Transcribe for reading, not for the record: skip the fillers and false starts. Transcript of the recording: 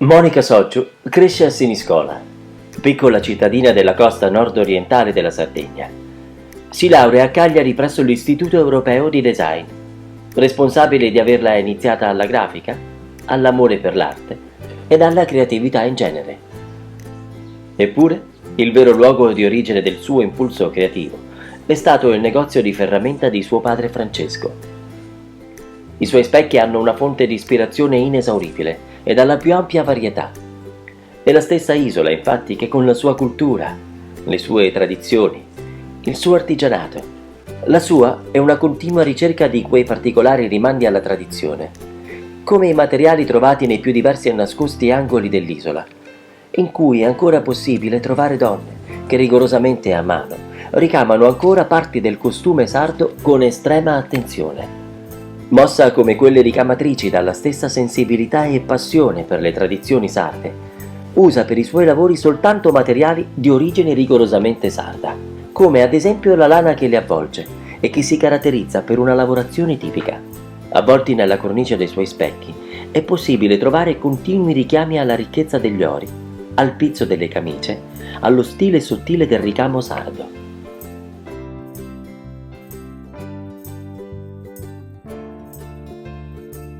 Monica Socciu cresce a Siniscola, piccola cittadina della costa nord-orientale della Sardegna. Si laurea a Cagliari presso l'Istituto Europeo di Design, responsabile di averla iniziata alla grafica, all'amore per l'arte ed alla creatività in genere. Eppure, il vero luogo di origine del suo impulso creativo è stato il negozio di ferramenta di suo padre Francesco. I suoi specchi hanno una fonte di ispirazione inesauribile e dalla più ampia varietà. È la stessa isola, infatti, che con la sua cultura, le sue tradizioni, il suo artigianato. La sua è una continua ricerca di quei particolari rimandi alla tradizione, come i materiali trovati nei più diversi e nascosti angoli dell'isola, in cui è ancora possibile trovare donne che rigorosamente a mano ricamano ancora parti del costume sardo con estrema attenzione. Mossa come quelle ricamatrici dalla stessa sensibilità e passione per le tradizioni sarde, usa per i suoi lavori soltanto materiali di origine rigorosamente sarda, come ad esempio la lana che le avvolge e che si caratterizza per una lavorazione tipica. Avvolti nella cornice dei suoi specchi è possibile trovare continui richiami alla ricchezza degli ori, al pizzo delle camicie, allo stile sottile del ricamo sardo.